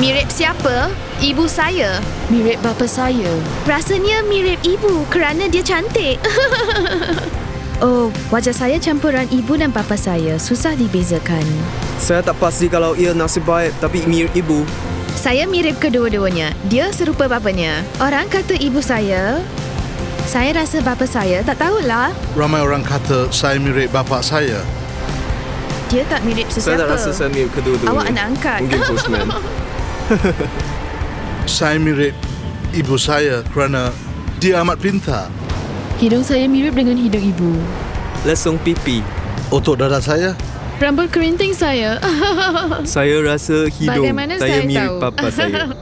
Mirip siapa? Ibu saya. Mirip bapa saya. Rasanya mirip ibu kerana dia cantik. Oh, wajah saya campuran ibu dan bapa saya. Susah dibezakan. Saya tak pasti kalau ia nasib baik tapi mirip ibu. Saya mirip kedua-duanya. Dia serupa bapanya. Orang kata ibu saya. Saya rasa bapa saya. Tak tahulah. Ramai orang kata saya mirip bapa saya. Dia tak mirip Saya sesiapa. tak rasa saya mirip kedua-duanya. Awak anak angkat. Mungkin postman. Saya mirip ibu saya kerana dia amat pintar. Hidung saya mirip dengan hidung ibu. Lesung pipi. Otot dada saya. Rambut kerinting saya. Saya rasa hidung Bagaimana saya saya mirip tahu? papa saya.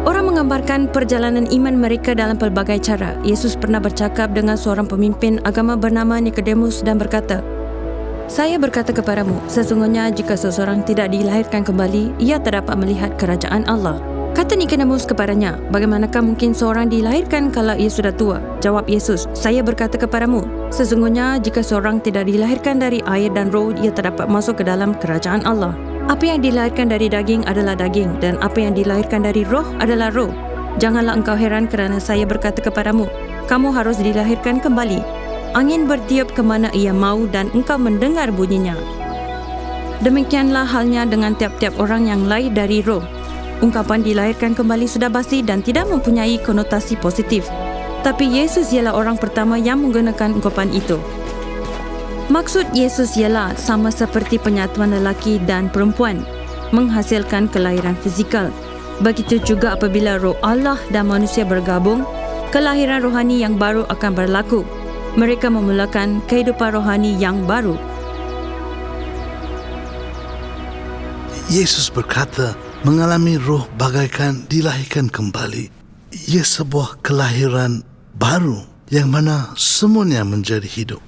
Orang menggambarkan perjalanan iman mereka dalam pelbagai cara. Yesus pernah bercakap dengan seorang pemimpin agama bernama Nikodemus dan berkata, "Saya berkata kepadamu, sesungguhnya jika seseorang tidak dilahirkan kembali, ia tak dapat melihat kerajaan Allah." Kata Nikodemus kepadanya, "Bagaimanakah mungkin seorang dilahirkan kalau ia sudah tua?" Jawab Yesus, "Saya berkata kepadamu, sesungguhnya jika seorang tidak dilahirkan dari air dan roh, ia tak dapat masuk ke dalam kerajaan Allah. Apa yang dilahirkan dari daging adalah daging, dan apa yang dilahirkan dari roh adalah roh. Janganlah engkau heran kerana saya berkata kepadamu, kamu harus dilahirkan kembali. Angin bertiup ke mana ia mau dan engkau mendengar bunyinya. Demikianlah halnya dengan tiap-tiap orang yang lahir dari roh. Ungkapan dilahirkan kembali sudah basi dan tidak mempunyai konotasi positif. Tapi Yesus ialah orang pertama yang menggunakan ungkapan itu. Maksud Yesus ialah sama seperti penyatuan lelaki dan perempuan, menghasilkan kelahiran fizikal. Begitu juga apabila roh Allah dan manusia bergabung, kelahiran rohani yang baru akan berlaku. Mereka memulakan kehidupan rohani yang baru. Yesus berkata, mengalami roh bagaikan dilahirkan kembali. Ia sebuah kelahiran baru yang mana semuanya menjadi hidup.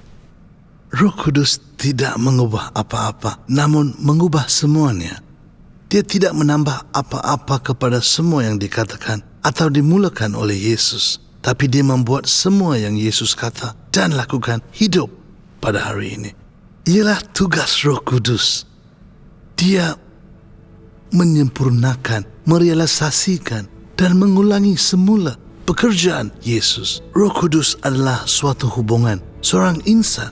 Roh Kudus tidak mengubah apa-apa, namun mengubah semuanya. Dia tidak menambah apa-apa kepada semua yang dikatakan atau dimulakan oleh Yesus, tapi dia membuat semua yang Yesus kata dan lakukan hidup pada hari ini. Ialah tugas Roh Kudus. Dia menyempurnakan, merealisasikan dan mengulangi semula pekerjaan Yesus. Roh Kudus adalah suatu hubungan seorang insan.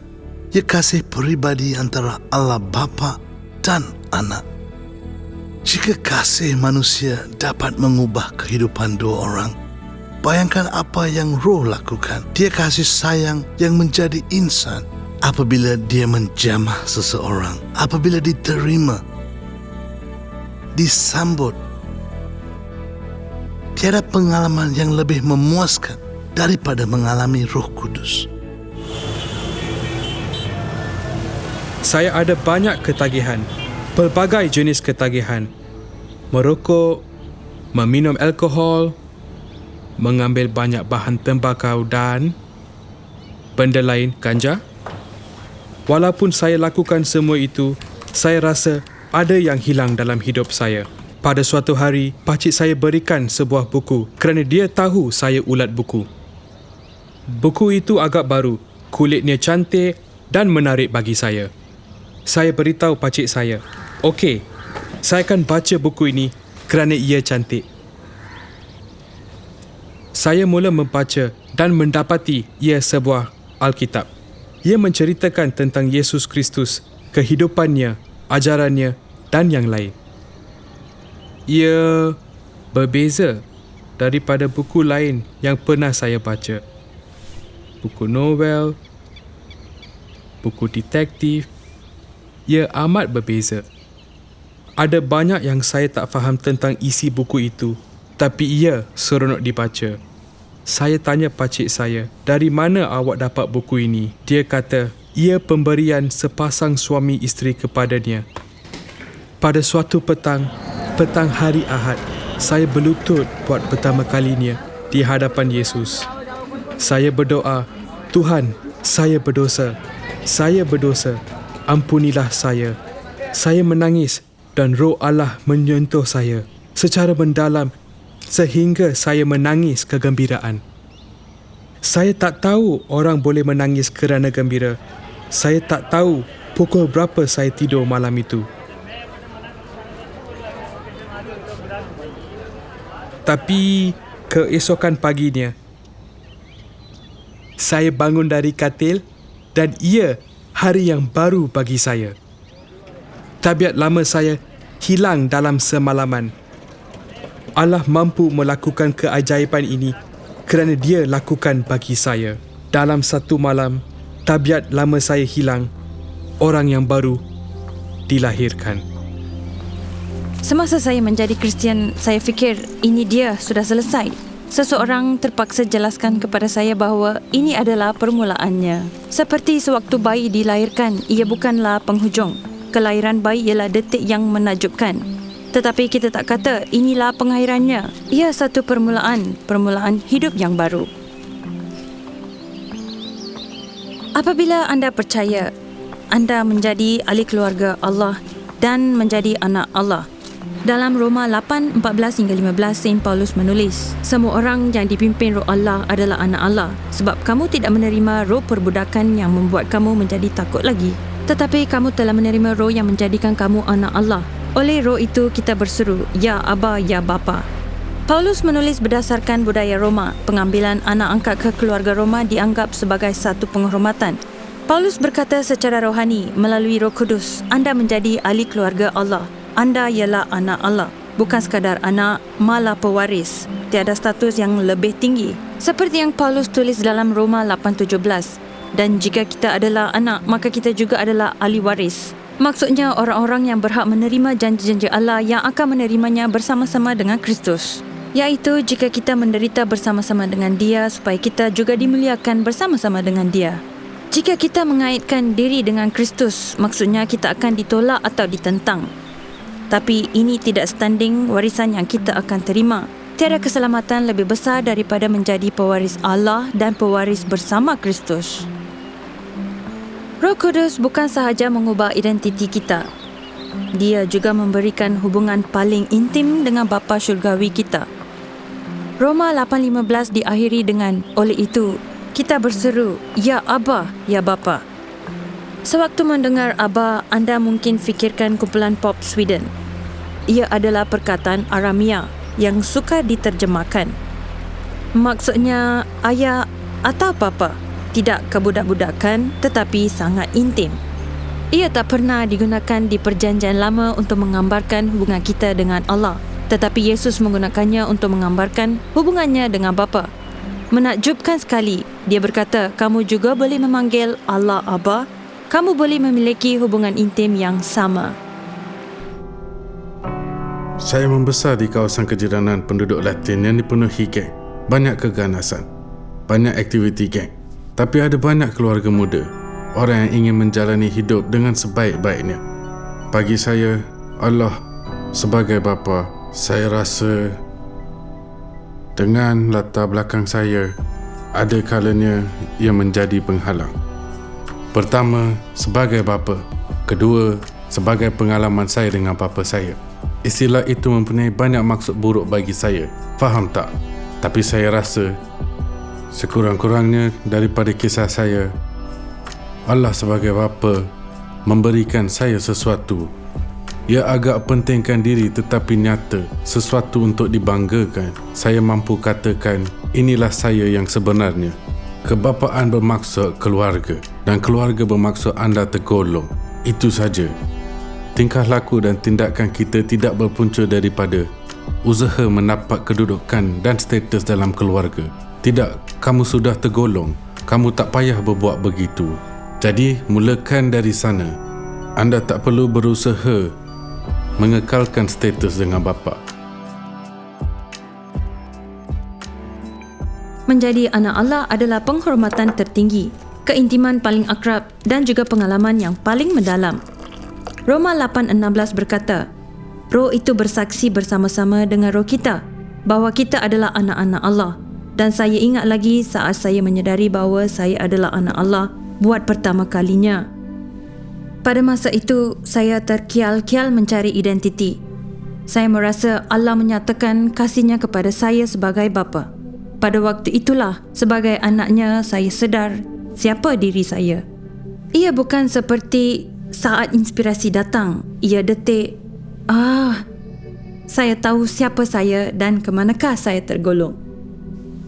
Ia kasih peribadi antara Allah Bapa dan Anak. Jika kasih manusia dapat mengubah kehidupan dua orang, bayangkan apa yang Roh lakukan. Dia kasih sayang yang menjadi insan apabila dia menjamah seseorang, apabila diterima, disambut. Tiada pengalaman yang lebih memuaskan daripada mengalami Roh Kudus. Saya ada banyak ketagihan, pelbagai jenis ketagihan. Merokok, meminum alkohol, mengambil banyak bahan tembakau dan benda lain, ganja. Walaupun saya lakukan semua itu, saya rasa ada yang hilang dalam hidup saya. Pada suatu hari, pakcik saya berikan sebuah buku kerana dia tahu saya ulat buku. Buku itu agak baru, kulitnya cantik dan menarik bagi saya. Saya beritahu pakcik saya, "Okey, saya akan baca buku ini kerana ia cantik." Saya mula membaca dan mendapati ia sebuah Alkitab. Ia menceritakan tentang Yesus Kristus, kehidupannya, ajarannya dan yang lain. Ia berbeza daripada buku lain yang pernah saya baca. Buku novel, buku detektif, ia amat berbeza. Ada banyak yang saya tak faham tentang isi buku itu, tapi ia seronok dibaca. Saya tanya pakcik saya, "Dari mana awak dapat buku ini?" Dia kata, ia pemberian sepasang suami isteri kepadanya. Pada suatu petang hari Ahad, saya berlutut buat pertama kalinya di hadapan Yesus. Saya berdoa, "Tuhan, Saya berdosa. Saya berdosa. Ampunilah saya. Saya menangis dan Roh Allah menyentuh saya secara mendalam sehingga saya menangis kegembiraan. Saya tak tahu orang boleh menangis kerana gembira. Saya tak tahu pukul berapa saya tidur malam itu. Tapi keesokan paginya, saya bangun dari katil dan ia hari yang baru bagi saya. Tabiat lama saya hilang dalam semalaman. Allah mampu melakukan keajaiban ini kerana Dia lakukan bagi saya. Dalam satu malam, tabiat lama saya hilang, orang yang baru dilahirkan. Semasa saya menjadi Kristian, saya fikir ini dia sudah selesai. Seseorang terpaksa jelaskan kepada saya bahawa ini adalah permulaannya. Seperti sewaktu bayi dilahirkan, ia bukanlah penghujung. Kelahiran bayi ialah detik yang menakjubkan. Tetapi kita tak kata inilah pengakhirannya. Ia satu permulaan hidup yang baru. Apabila anda percaya, anda menjadi ahli keluarga Allah dan menjadi anak Allah. Dalam Roma 8:14 hingga 15, Saint Paulus menulis, semua orang yang dipimpin Roh Allah adalah anak Allah, sebab kamu tidak menerima roh perbudakan yang membuat kamu menjadi takut lagi. Tetapi kamu telah menerima roh yang menjadikan kamu anak Allah. Oleh roh itu kita berseru, Ya Aba, Ya Bapa. Paulus menulis berdasarkan budaya Roma. Pengambilan anak angkat ke keluarga Roma dianggap sebagai satu penghormatan. Paulus berkata secara rohani, melalui Roh Kudus, anda menjadi ahli keluarga Allah. Anda ialah anak Allah. Bukan sekadar anak, malah pewaris. Tiada status yang lebih tinggi. Seperti yang Paulus tulis dalam Roma 8:17. Dan jika kita adalah anak, maka kita juga adalah ahli waris. Maksudnya orang-orang yang berhak menerima janji-janji Allah yang akan menerimanya bersama-sama dengan Kristus. Iaitu jika kita menderita bersama-sama dengan Dia supaya kita juga dimuliakan bersama-sama dengan Dia. Jika kita mengaitkan diri dengan Kristus, maksudnya kita akan ditolak atau ditentang. Tapi ini tidak standing warisan yang kita akan terima. Tiada keselamatan lebih besar daripada menjadi pewaris Allah dan pewaris bersama Kristus. Roh Kudus bukan sahaja mengubah identiti kita. Dia juga memberikan hubungan paling intim dengan Bapa Syurgawi kita. Roma 8:15 diakhiri dengan, oleh itu, kita berseru, Ya Aba, Ya Bapa. Sewaktu mendengar Aba, anda mungkin fikirkan kumpulan pop Sweden. Ia adalah perkataan Aramia yang suka diterjemahkan. Maksudnya ayah atau bapa. Tidak kebudak-budakan tetapi sangat intim. Ia tak pernah digunakan di Perjanjian Lama untuk menggambarkan hubungan kita dengan Allah, tetapi Yesus menggunakannya untuk menggambarkan hubungannya dengan Bapa. Menakjubkan sekali, dia berkata, kamu juga boleh memanggil Allah Aba, kamu boleh memiliki hubungan intim yang sama. Saya membesar di kawasan kejiranan penduduk Latin yang dipenuhi geng. Banyak keganasan, banyak aktiviti geng. Tapi ada banyak keluarga muda, orang yang ingin menjalani hidup dengan sebaik-baiknya. Bagi saya, Allah sebagai bapa, saya rasa dengan latar belakang saya, ada kalanya ia menjadi penghalang. Pertama, sebagai bapa. Kedua, sebagai pengalaman saya dengan bapa saya. Istilah itu mempunyai banyak maksud buruk bagi saya. Faham tak? Tapi saya rasa sekurang-kurangnya daripada kisah saya, Allah sebagai bapa memberikan saya sesuatu. Ia agak pentingkan diri tetapi nyata, sesuatu untuk dibanggakan. Saya mampu katakan, inilah saya yang sebenarnya. Kebapaan bermaksud keluarga dan keluarga bermaksud anda tergolong. Itu saja. Tingkah laku dan tindakan kita tidak berpunca daripada usaha mendapat kedudukan dan status dalam keluarga. Tidak, kamu sudah tergolong. Kamu tak payah berbuat begitu. Jadi, mulakan dari sana. Anda tak perlu berusaha mengekalkan status dengan bapa. Menjadi anak Allah adalah penghormatan tertinggi, keintiman paling akrab dan juga pengalaman yang paling mendalam. Roma 8:16 berkata, Roh itu bersaksi bersama-sama dengan roh kita bahawa kita adalah anak-anak Allah. Dan saya ingat lagi saat saya menyedari bahawa saya adalah anak Allah, buat pertama kalinya. Pada masa itu, saya terkial-kial mencari identiti. Saya merasa Allah menyatakan kasih-Nya kepada saya sebagai bapa. Pada waktu itulah, sebagai anaknya, saya sedar siapa diri saya. Ia bukan seperti saat inspirasi datang. Ia detik, saya tahu siapa saya dan ke manakah saya tergolong.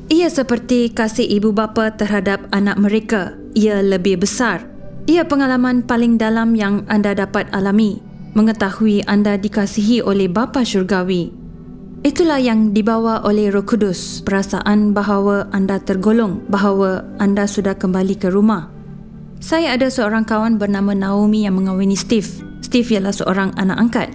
Ia seperti kasih ibu bapa terhadap anak mereka. Ia lebih besar. Ia pengalaman paling dalam yang anda dapat alami. Mengetahui anda dikasihi oleh Bapa Syurgawi. Itulah yang dibawa oleh Roh Kudus, perasaan bahawa anda tergolong, bahawa anda sudah kembali ke rumah. Saya ada seorang kawan bernama Naomi yang mengawini Steve. Steve ialah seorang anak angkat.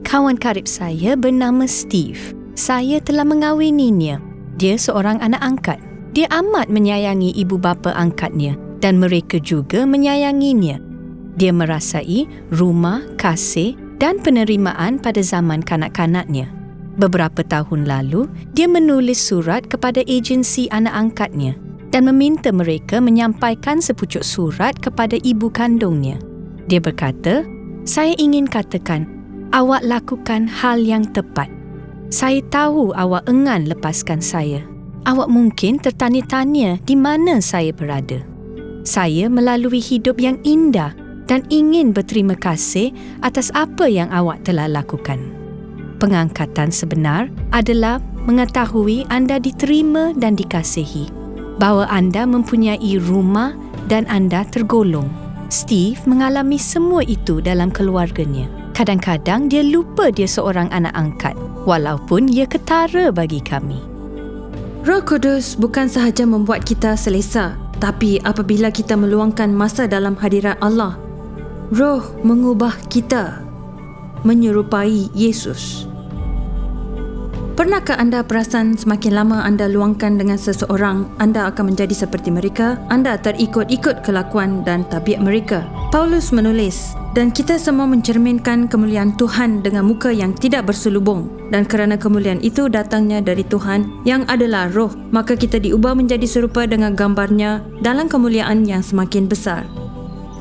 Kawan karib saya bernama Steve. Saya telah mengawininya. Dia seorang anak angkat. Dia amat menyayangi ibu bapa angkatnya dan mereka juga menyayanginya. Dia merasai rumah, kasih dan penerimaan pada zaman kanak-kanaknya. Beberapa tahun lalu, dia menulis surat kepada agensi anak angkatnya dan meminta mereka menyampaikan sepucuk surat kepada ibu kandungnya. Dia berkata, "Saya ingin katakan, awak lakukan hal yang tepat. Saya tahu awak enggan lepaskan saya. Awak mungkin tertanya-tanya di mana saya berada. Saya melalui hidup yang indah dan ingin berterima kasih atas apa yang awak telah lakukan. Pengangkatan sebenar adalah mengetahui anda diterima dan dikasihi, bahawa anda mempunyai rumah dan anda tergolong." Steve mengalami semua itu dalam keluarganya. Kadang-kadang dia lupa dia seorang anak angkat, walaupun ia ketara bagi kami. Roh Kudus bukan sahaja membuat kita selesa, tapi apabila kita meluangkan masa dalam hadirat Allah, Roh mengubah kita menyerupai Yesus. Pernahkah anda perasan semakin lama anda luangkan dengan seseorang, anda akan menjadi seperti mereka? Anda terikut-ikut kelakuan dan tabiat mereka. Paulus menulis, dan kita semua mencerminkan kemuliaan Tuhan dengan muka yang tidak berselubung. Dan kerana kemuliaan itu datangnya dari Tuhan yang adalah Roh, maka kita diubah menjadi serupa dengan gambarnya dalam kemuliaan yang semakin besar.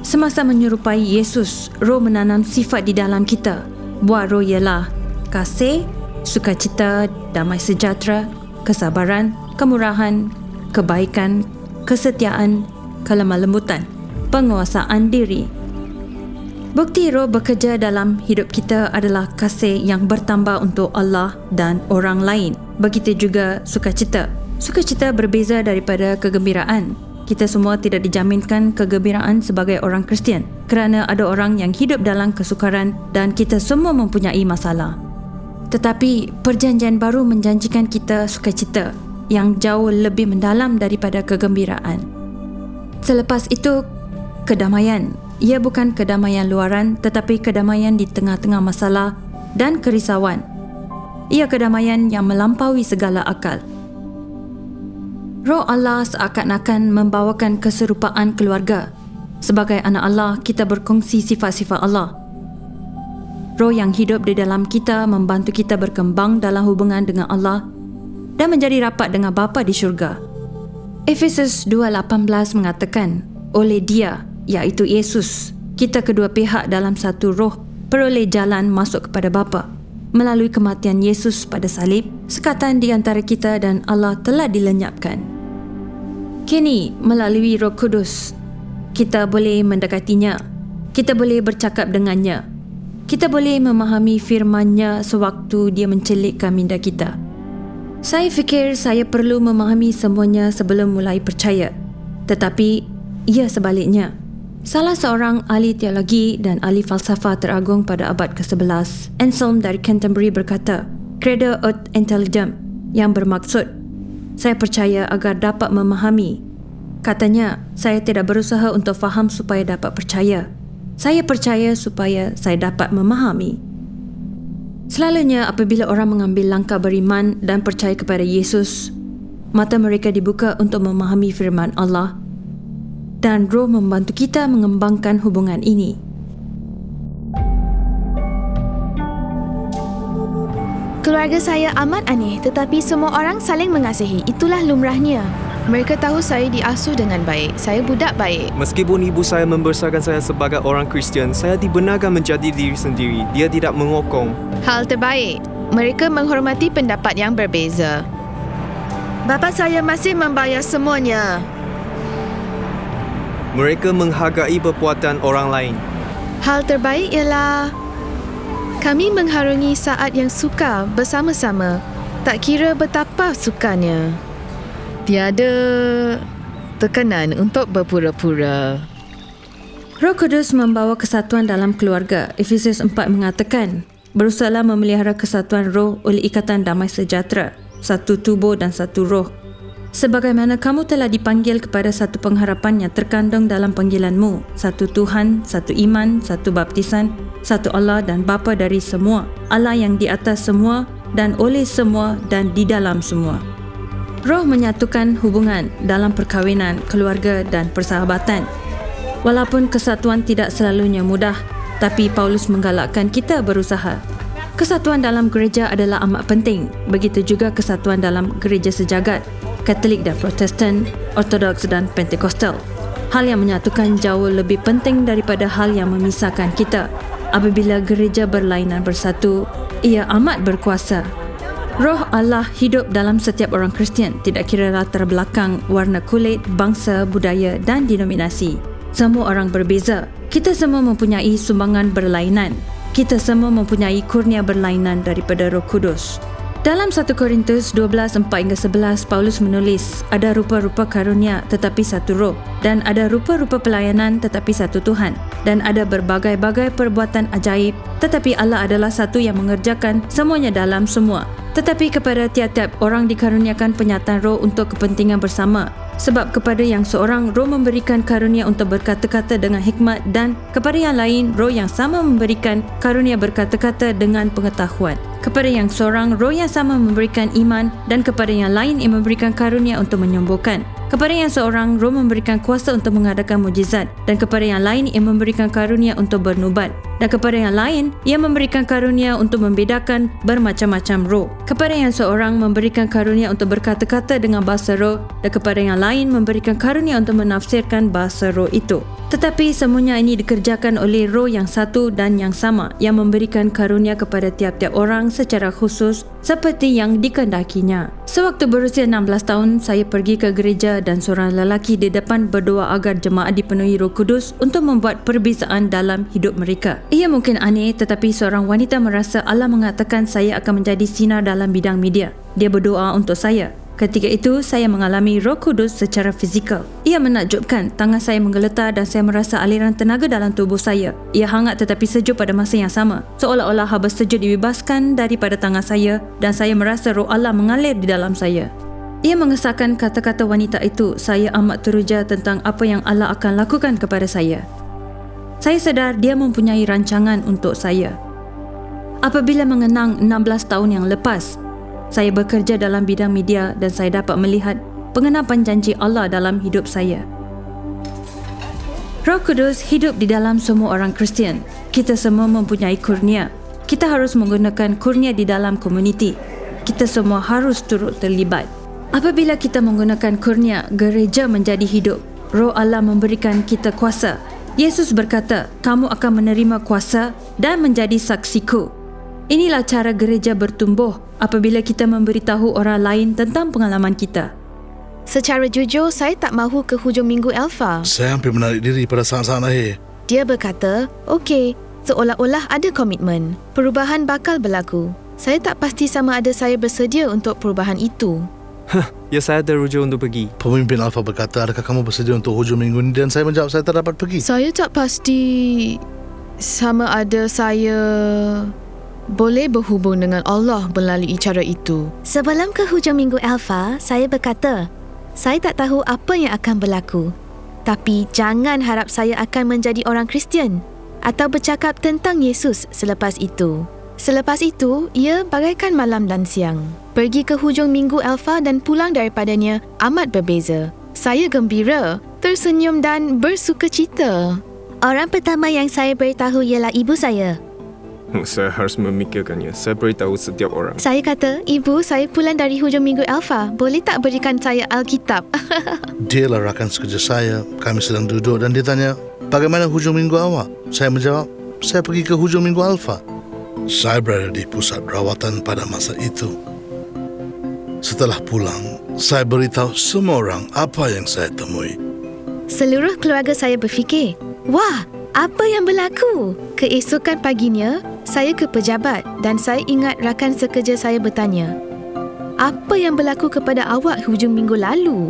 Semasa menyerupai Yesus, Roh menanam sifat di dalam kita. Buah Roh ialah kasih, sukacita, damai sejahtera, kesabaran, kemurahan, kebaikan, kesetiaan, kelemah lembutan, penguasaan diri. Bukti Roh bekerja dalam hidup kita adalah kasih yang bertambah untuk Allah dan orang lain. Begitu juga sukacita. Sukacita berbeza daripada kegembiraan. Kita semua tidak dijaminkan kegembiraan sebagai orang Kristian kerana ada orang yang hidup dalam kesukaran dan kita semua mempunyai masalah. Tetapi perjanjian baru menjanjikan kita sukacita yang jauh lebih mendalam daripada kegembiraan. Selepas itu, kedamaian. Ia bukan kedamaian luaran tetapi kedamaian di tengah-tengah masalah dan kerisauan. Ia kedamaian yang melampaui segala akal. Roh Allah seakan-akan membawakan keserupaan keluarga. Sebagai anak Allah, kita berkongsi sifat-sifat Allah. Roh yang hidup di dalam kita membantu kita berkembang dalam hubungan dengan Allah dan menjadi rapat dengan Bapa di syurga. Efesus 2:18 mengatakan, oleh Dia, iaitu Yesus, kita kedua pihak dalam satu roh peroleh jalan masuk kepada Bapa. Melalui kematian Yesus pada salib, sekatan di antara kita dan Allah telah dilenyapkan. Kini, melalui Roh Kudus, kita boleh mendekatinya, kita boleh bercakap dengannya, kita boleh memahami firman-Nya sewaktu Dia mencelikkan minda kita. Saya fikir saya perlu memahami semuanya sebelum mulai percaya, tetapi ia sebaliknya. Salah seorang ahli teologi dan ahli falsafah teragung pada abad ke-11, Anselm dari Canterbury berkata, "Credo ut intelligam," yang bermaksud, saya percaya agar dapat memahami. Katanya, saya tidak berusaha untuk faham supaya dapat percaya. Saya percaya supaya saya dapat memahami. Selalunya apabila orang mengambil langkah beriman dan percaya kepada Yesus, mata mereka dibuka untuk memahami firman Allah dan Roh membantu kita mengembangkan hubungan ini. Keluarga saya amat aneh tetapi semua orang saling mengasihi. Itulah lumrahnya. Mereka tahu saya diasuh dengan baik. Saya budak baik. Meskipun ibu saya membesarkan saya sebagai orang Kristian, saya dibenarkan menjadi diri sendiri. Dia tidak mengokong. Hal terbaik. Mereka menghormati pendapat yang berbeza. Bapa saya masih membayar semuanya. Mereka menghargai perbuatan orang lain. Hal terbaik ialah kami mengharungi saat yang sukar bersama-sama. Tak kira betapa sukarnya. Tiada tekanan untuk berpura-pura. Roh Kudus membawa kesatuan dalam keluarga. Efesus 4 mengatakan, berusahalah memelihara kesatuan roh oleh ikatan damai sejahtera, satu tubuh dan satu roh. Sebagaimana kamu telah dipanggil kepada satu pengharapan yang terkandung dalam panggilanmu, satu Tuhan, satu iman, satu baptisan, satu Allah dan Bapa dari semua, Allah yang di atas semua dan oleh semua dan di dalam semua. Roh menyatukan hubungan dalam perkahwinan, keluarga dan persahabatan. Walaupun kesatuan tidak selalunya mudah, tapi Paulus menggalakkan kita berusaha. Kesatuan dalam gereja adalah amat penting, begitu juga kesatuan dalam gereja sejagat, Katolik dan Protestan, Ortodoks dan Pentekostal. Hal yang menyatukan jauh lebih penting daripada hal yang memisahkan kita. Apabila gereja berlainan bersatu, ia amat berkuasa. Roh Allah hidup dalam setiap orang Kristian, tidak kira latar belakang, warna kulit, bangsa, budaya dan denominasi. Semua orang berbeza. Kita semua mempunyai sumbangan berlainan. Kita semua mempunyai kurnia berlainan daripada Roh Kudus. Dalam 1 Korintus 12:4-11, Paulus menulis, ada rupa-rupa karunia tetapi satu roh, dan ada rupa-rupa pelayanan tetapi satu Tuhan, dan ada berbagai-bagai perbuatan ajaib, tetapi Allah adalah satu yang mengerjakan semuanya dalam semua. Tetapi kepada tiap-tiap orang dikaruniakan penyataan roh untuk kepentingan bersama. Sebab kepada yang seorang roh memberikan karunia untuk berkata-kata dengan hikmat, dan kepada yang lain roh yang sama memberikan karunia berkata-kata dengan pengetahuan. Kepada yang seorang roh yang sama memberikan iman, dan kepada yang lain ia memberikan karunia untuk menyembuhkan. Kepada yang seorang roh memberikan kuasa untuk mengadakan mukjizat, dan kepada yang lain ia memberikan karunia untuk bernubat. Dan kepada yang lain ia memberikan karunia untuk membedakan bermacam-macam roh. Kepada yang seorang memberikan karunia untuk berkata-kata dengan bahasa roh, dan kepada yang lain memberikan karunia untuk menafsirkan bahasa roh itu. Tetapi semuanya ini dikerjakan oleh roh yang satu dan yang sama, yang memberikan karunia kepada tiap-tiap orang secara khusus seperti yang dikehendakinya. Sewaktu berusia 16 tahun, saya pergi ke gereja dan seorang lelaki di depan berdoa agar jemaat dipenuhi Roh Kudus untuk membuat perbezaan dalam hidup mereka. Ia mungkin aneh, tetapi seorang wanita merasa Allah mengatakan saya akan menjadi sinar dalam bidang media. Dia berdoa untuk saya. Ketika itu, saya mengalami Roh Kudus secara fizikal. Ia menakjubkan, tangan saya menggeletar dan saya merasa aliran tenaga dalam tubuh saya. Ia hangat tetapi sejuk pada masa yang sama. Seolah-olah haba sejuk dibebaskan daripada tangan saya dan saya merasa Roh Allah mengalir di dalam saya. Ia mengesahkan kata-kata wanita itu. Saya amat teruja tentang apa yang Allah akan lakukan kepada saya. Saya sedar dia mempunyai rancangan untuk saya. Apabila mengenang 16 tahun yang lepas, saya bekerja dalam bidang media dan saya dapat melihat pengenapan janji Allah dalam hidup saya. Roh Kudus hidup di dalam semua orang Kristian. Kita semua mempunyai kurnia. Kita harus menggunakan kurnia di dalam komuniti. Kita semua harus turut terlibat. Apabila kita menggunakan kurnia, gereja menjadi hidup. Roh Allah memberikan kita kuasa. Yesus berkata, kamu akan menerima kuasa dan menjadi saksiku. Inilah cara gereja bertumbuh apabila kita memberitahu orang lain tentang pengalaman kita. Secara jujur, saya tak mahu ke hujung minggu Alpha. Saya hampir menarik diri pada saat-saat akhir. Dia berkata, okey, seolah-olah ada komitmen. Perubahan bakal berlaku. Saya tak pasti sama ada saya bersedia untuk perubahan itu. Ya, saya teruja untuk pergi. Pemimpin Alpha berkata, adakah kamu bersedia untuk hujung minggu ini? Dan saya menjawab, saya tak dapat pergi. Saya tak pasti sama ada saya boleh berhubung dengan Allah melalui cara itu. Sebelum ke hujung minggu Alpha, saya berkata, saya tak tahu apa yang akan berlaku. Tapi jangan harap saya akan menjadi orang Kristian atau bercakap tentang Yesus selepas itu. Selepas itu, ia bagaikan malam dan siang. Pergi ke hujung minggu Alpha dan pulang daripadanya amat berbeza. Saya gembira, tersenyum dan bersukacita. Orang pertama yang saya beritahu ialah ibu saya. Saya harus memikirkannya. Saya beritahu setiap orang. Saya kata, Ibu, saya pulang dari hujung minggu Alpha. Boleh tak berikan saya Alkitab? Dialah rakan sekerja saya. Kami sedang duduk dan dia tanya, bagaimana hujung minggu awak? Saya menjawab, saya pergi ke hujung minggu Alpha. Saya berada di pusat rawatan pada masa itu. Setelah pulang, saya beritahu semua orang apa yang saya temui. Seluruh keluarga saya berfikir, wah, apa yang berlaku? Keesokan paginya, saya ke pejabat dan saya ingat rakan sekerja saya bertanya, apa yang berlaku kepada awak hujung minggu lalu?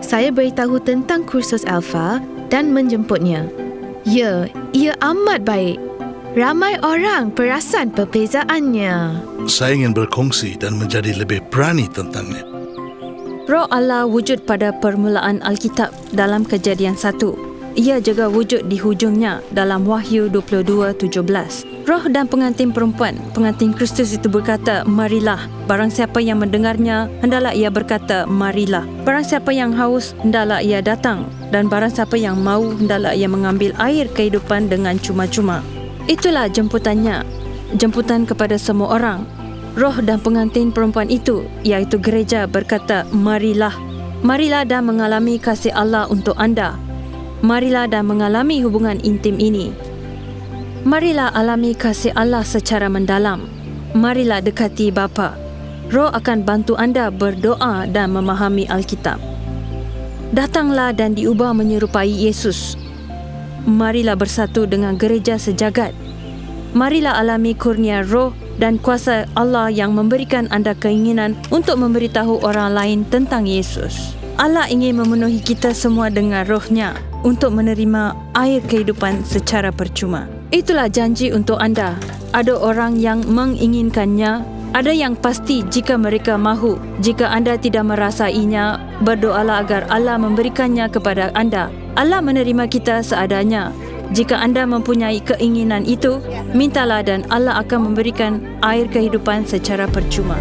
Saya beritahu tentang kursus Alpha dan menjemputnya. Ya, ia amat baik. Ramai orang perasan perbezaannya. Saya ingin berkongsi dan menjadi lebih berani tentangnya. Roh Allah wujud pada permulaan Alkitab dalam Kejadian 1. Ia juga wujud di hujungnya dalam Wahyu 22:17. Roh dan pengantin perempuan, pengantin Kristus itu berkata, marilah. Barang siapa yang mendengarnya, hendaklah ia berkata, marilah. Barang siapa yang haus, hendaklah ia datang. Dan barang siapa yang mau, hendaklah ia mengambil air kehidupan dengan cuma-cuma. Itulah jemputannya, jemputan kepada semua orang. Roh dan pengantin perempuan itu, iaitu gereja, berkata, marilah. Marilah dan mengalami kasih Allah untuk anda. Marilah dan mengalami hubungan intim ini. Marilah alami kasih Allah secara mendalam. Marilah dekati Bapa. Roh akan bantu anda berdoa dan memahami Alkitab. Datanglah dan diubah menyerupai Yesus. Marilah bersatu dengan gereja sejagat. Marilah alami kurnia roh dan kuasa Allah yang memberikan anda keinginan untuk memberitahu orang lain tentang Yesus. Allah ingin memenuhi kita semua dengan rohnya untuk menerima air kehidupan secara percuma. Itulah janji untuk anda. Ada orang yang menginginkannya, ada yang pasti jika mereka mahu. Jika anda tidak merasainya, berdoalah agar Allah memberikannya kepada anda. Allah menerima kita seadanya. Jika anda mempunyai keinginan itu, mintalah dan Allah akan memberikan air kehidupan secara percuma.